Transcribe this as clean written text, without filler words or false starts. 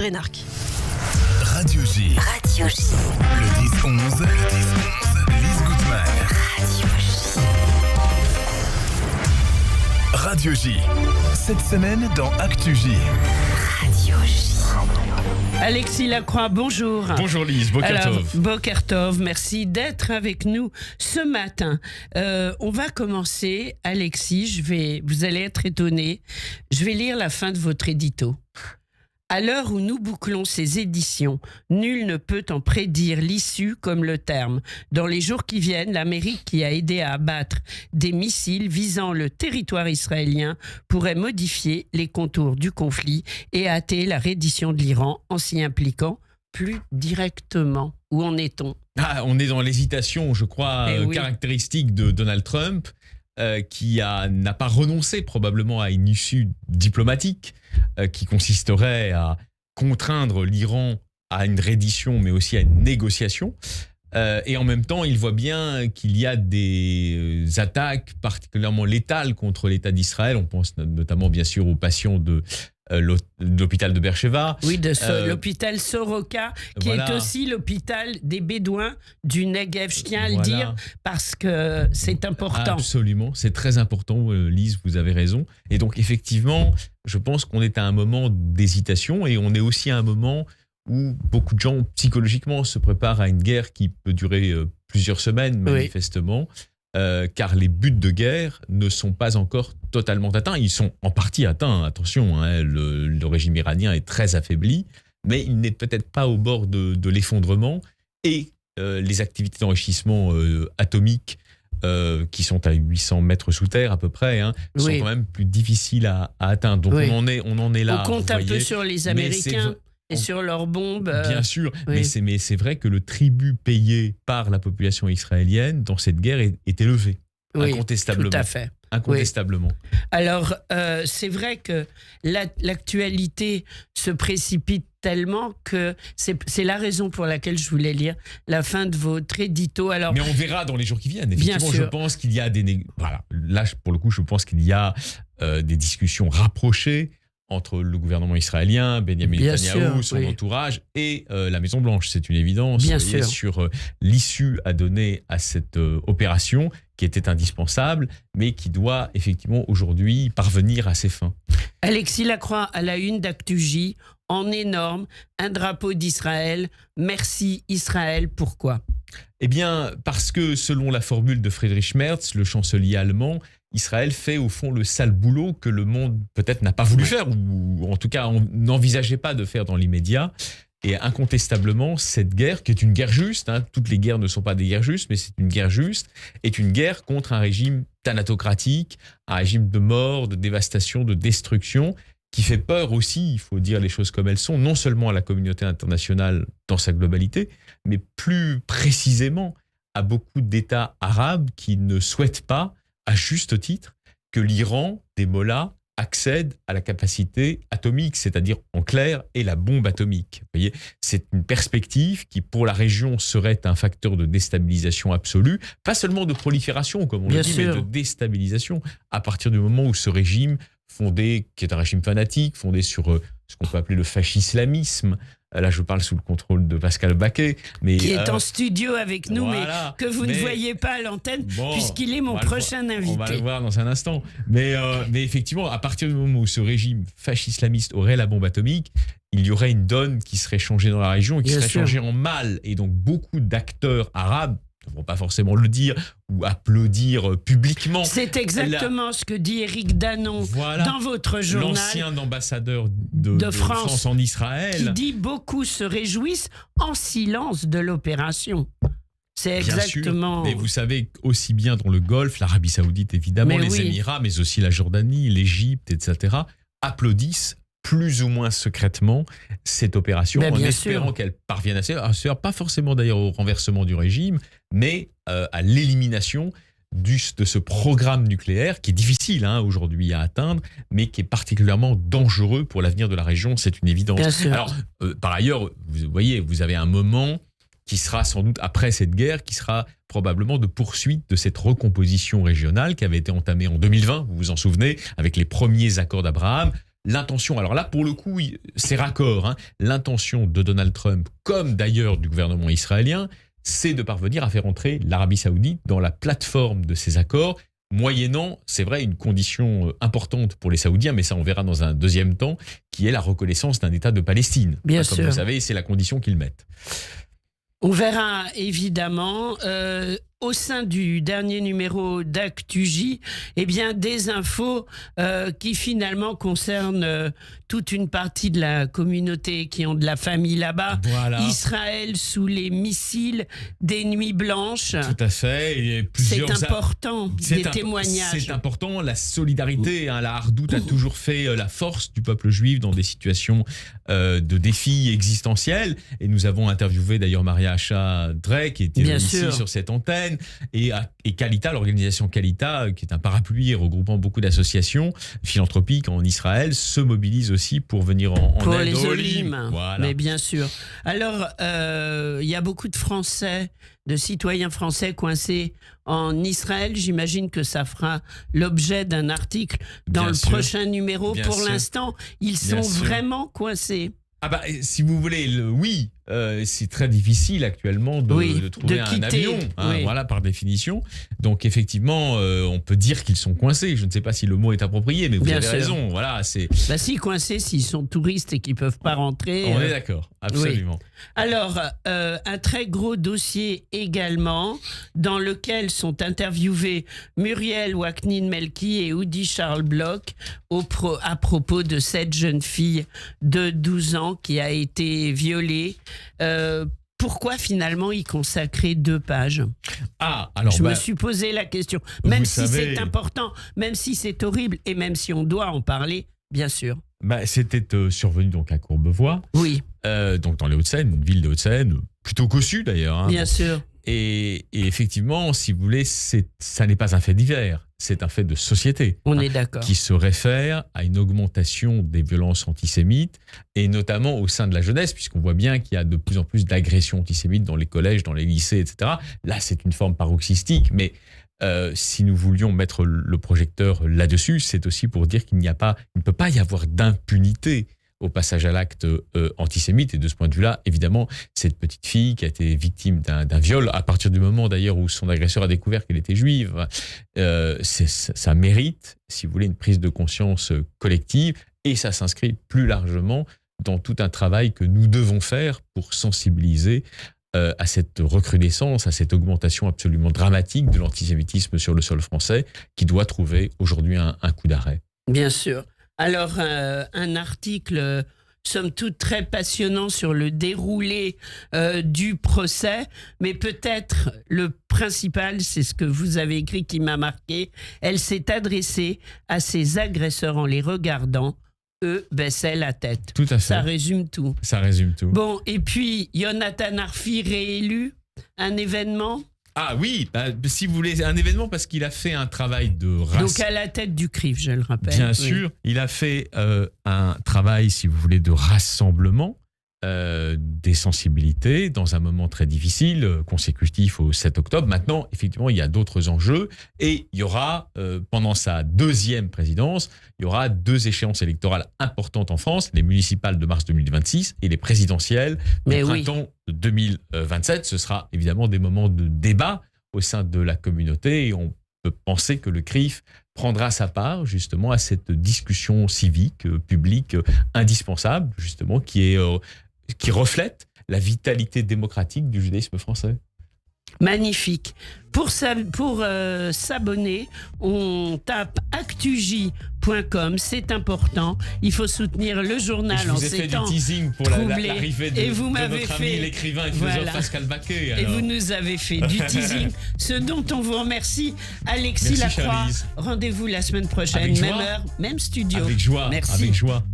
Rénarc. Radio J. Radio J. Le 10-11. Lise Gutmann. Radio J. Radio J. Cette semaine dans Actu J. Radio J. Alexis Lacroix, bonjour. Bonjour Lise, Boker Tov. Boker Tov, merci d'être avec nous ce matin. On va commencer, Alexis, vous allez être étonné, je vais lire la fin de votre édito. À l'heure où nous bouclons ces éditions, nul ne peut en prédire l'issue comme le terme. Dans les jours qui viennent, l'Amérique qui a aidé à abattre des missiles visant le territoire israélien pourrait modifier les contours du conflit et hâter la reddition de l'Iran en s'y impliquant plus directement. Où en est-on ? On est dans l'hésitation, je crois, oui. caractéristique de Donald Trump, qui n'a pas renoncé probablement à une issue diplomatique qui consisterait à contraindre l'Iran à une reddition, mais aussi à une négociation. Et en même temps, il voit bien qu'il y a des attaques particulièrement létales contre l'État d'Israël. On pense notamment, bien sûr, aux patients de l'hôpital de Beersheva. Oui, l'hôpital Soroka, qui est aussi l'hôpital des Bédouins du Negev. Je tiens à le dire parce que c'est important. Absolument, c'est très important, Lise, vous avez raison. Et donc, effectivement, je pense qu'on est à un moment d'hésitation et on est aussi à un moment où beaucoup de gens, psychologiquement, se préparent à une guerre qui peut durer plusieurs semaines, manifestement. Car les buts de guerre ne sont pas encore totalement atteints. Ils sont en partie atteints, attention, le régime iranien est très affaibli, mais il n'est peut-être pas au bord de l'effondrement. Et les activités d'enrichissement atomique, qui sont à 800 mètres sous terre à peu près, sont quand même plus difficiles à atteindre. Donc on en est là. On compte un peu sur les Américains. Et sur leurs bombes. Bien sûr, mais c'est vrai que le tribut payé par la population israélienne dans cette guerre est élevé, incontestablement. Tout à fait. Incontestablement. Oui. Alors, c'est vrai que l'actualité se précipite tellement que c'est la raison pour laquelle je voulais lire la fin de votre édito. Alors, mais on verra dans les jours qui viennent. Effectivement, bien sûr. Je pense qu'il y a là, pour le coup, je pense qu'il y a des discussions rapprochées entre le gouvernement israélien, Benjamin Netanyahou, son entourage, et la Maison-Blanche. C'est une évidence. Bien sûr. Sur l'issue à donner à cette opération qui était indispensable, mais qui doit effectivement aujourd'hui parvenir à ses fins. Alexis Lacroix à la une d'Actu J, en énorme, un drapeau d'Israël. Merci Israël, pourquoi ? Eh bien, parce que selon la formule de Friedrich Merz, le chancelier allemand, Israël fait au fond le sale boulot que le monde peut-être n'a pas voulu faire, ou en tout cas on n'envisageait pas de faire dans l'immédiat. Et incontestablement, cette guerre, qui est une guerre juste, toutes les guerres ne sont pas des guerres justes, mais c'est une guerre juste, est une guerre contre un régime thanatocratique, un régime de mort, de dévastation, de destruction, qui fait peur aussi, il faut dire les choses comme elles sont, non seulement à la communauté internationale dans sa globalité, mais plus précisément à beaucoup d'États arabes qui ne souhaitent pas, à juste titre, que l'Iran, des mollahs, accède à la capacité atomique, c'est-à-dire en clair, et la bombe atomique. Vous voyez, c'est une perspective qui, pour la région, serait un facteur de déstabilisation absolue, pas seulement de prolifération, comme on le dit, mais de déstabilisation, à partir du moment où ce régime qui est un régime fanatique, fondé sur ce qu'on peut appeler le fascisme-islamisme. Là, je parle sous le contrôle de Pascal Baquet. Qui est en studio avec nous, mais que vous ne voyez pas à l'antenne, puisqu'il est mon prochain invité. On va le voir dans un instant. Mais effectivement, à partir du moment où ce régime fascislamiste aurait la bombe atomique, il y aurait une donne qui serait changée dans la région et qui serait changée en mal. Et donc, beaucoup d'acteurs arabes ne vont pas forcément le dire ou applaudir publiquement. C'est exactement ce que dit Éric Danon dans votre journal. L'ancien ambassadeur de France en Israël. Qui dit beaucoup se réjouissent en silence de l'opération. C'est exactement... Bien sûr, mais vous savez, aussi bien dans le Golfe, l'Arabie Saoudite évidemment, les Émirats, mais aussi la Jordanie, l'Égypte, etc., applaudissent plus ou moins secrètement cette opération, en espérant qu'elle parvienne à se faire, pas forcément d'ailleurs au renversement du régime, mais à l'élimination de ce programme nucléaire qui est difficile aujourd'hui à atteindre, mais qui est particulièrement dangereux pour l'avenir de la région, c'est une évidence. Alors, par ailleurs, vous voyez, vous avez un moment qui sera sans doute après cette guerre, qui sera probablement de poursuite de cette recomposition régionale qui avait été entamée en 2020, vous vous en souvenez, avec les premiers accords d'Abraham. l'intention, alors là, pour le coup, c'est raccord, hein, l'intention de Donald Trump, comme d'ailleurs du gouvernement israélien, c'est de parvenir à faire entrer l'Arabie Saoudite dans la plateforme de ces accords, moyennant, c'est vrai, une condition importante pour les Saoudiens, mais ça on verra dans un deuxième temps, qui est la reconnaissance d'un État de Palestine. Bien Comme sûr. vous savez, c'est la condition qu'ils mettent. On verra évidemment au sein du dernier numéro d'Actu-J, eh bien des infos qui finalement concernent toute une partie de la communauté qui ont de la famille là-bas. Voilà. Israël sous les missiles des nuits blanches. Tout à fait. Et C'est plusieurs important, des témoignages. C'est important, la solidarité, hein, la hardoute a toujours fait la force du peuple juif dans des situations de défis existentiels. Et nous avons interviewé d'ailleurs Maria Acha Drake, qui était Bien ici sûr. sur cette antenne, et Kalita, l'organisation Kalita, qui est un parapluie regroupant beaucoup d'associations philanthropiques en Israël, se mobilise aussi pour venir en Pour aide les aux Olim, Voilà. mais bien sûr. Alors, il y a beaucoup de Français, de citoyens français coincés en Israël. J'imagine que ça fera l'objet d'un article dans Bien le sûr. prochain numéro. Bien Pour sûr. l'instant, ils Bien sont sûr. vraiment coincés. Ah bah, si vous voulez, oui, c'est très difficile actuellement de, Oui, de trouver de un quitter, avion, hein, oui. voilà, par définition. Donc effectivement, on peut dire qu'ils sont coincés. Je ne sais pas si le mot est approprié, mais vous Bien avez sûr. raison. Voilà, c'est. Bah, si coincés, s'ils sont touristes et qu'ils ne peuvent pas rentrer. On est d'accord, absolument. Alors, un très gros dossier également, dans lequel sont interviewés Muriel Waknin-Melki et Oudi Charles Bloch à propos de cette jeune fille de 12 ans qui a été violée. Pourquoi finalement y consacrer 2 pages? Ah, alors Je bah, me suis posé la question. Même vous si savez- c'est important, même si c'est horrible et même si on doit en parler, bien sûr. c'était survenu donc à Courbevoie, Oui, donc dans les Hauts-de-Seine, une ville des Hauts-de-Seine, plutôt cossue d'ailleurs. Hein, bien bon. sûr. Et effectivement, si vous voulez, ça n'est pas un fait divers, c'est un fait de société. On Hein, est d'accord. qui se réfère à une augmentation des violences antisémites, et notamment au sein de la jeunesse, puisqu'on voit bien qu'il y a de plus en plus d'agressions antisémites dans les collèges, dans les lycées, etc. Là, c'est une forme paroxystique, mais si nous voulions mettre le projecteur là-dessus, c'est aussi pour dire qu'il ne peut pas y avoir d'impunité au passage à l'acte antisémite. Et de ce point de vue-là, évidemment, cette petite fille qui a été victime d'un viol, à partir du moment d'ailleurs où son agresseur a découvert qu'elle était juive, ça mérite, si vous voulez, une prise de conscience collective, et ça s'inscrit plus largement dans tout un travail que nous devons faire pour sensibiliser à cette recrudescence, à cette augmentation absolument dramatique de l'antisémitisme sur le sol français, qui doit trouver aujourd'hui un coup d'arrêt. Bien sûr. Alors, un article, somme toute, très passionnant sur le déroulé du procès, mais peut-être le principal, c'est ce que vous avez écrit qui m'a marqué. Elle s'est adressée à ses agresseurs en les regardant. Eux baissaient la tête. Tout à fait. Ça résume tout. Ça résume tout. Bon, et puis, Yonatan Arfi réélu, un événement. Ah oui, si vous voulez, un événement parce qu'il a fait un travail de Donc, à la tête du CRIF, je le rappelle. Bien Oui. sûr, il a fait un travail, si vous voulez, de rassemblement des sensibilités dans un moment très difficile, consécutif au 7 octobre. Maintenant, effectivement, il y a d'autres enjeux et il y aura, pendant sa 2e présidence, il y aura 2 échéances électorales importantes en France, les municipales de mars 2026 et les présidentielles du Mais oui. printemps 2027. Ce sera évidemment des moments de débat au sein de la communauté et on peut penser que le CRIF prendra sa part justement à cette discussion civique, publique, indispensable, justement, qui reflète la vitalité démocratique du judaïsme français. Magnifique. Pour s'abonner, on tape actuj.com, c'est important. Il faut soutenir le journal Je en vous ai ces fait du temps teasing pour troublés. l'arrivée de, Et vous de m'avez notre fait- ami l'écrivain et Voilà. philosophe Pascal Baquet. Et alors. vous nous avez fait du teasing, ce dont on vous remercie. Alexis Merci, Lacroix, Charlize. rendez-vous la semaine prochaine, Avec même joie. heure, même studio. Avec joie, Merci. avec joie.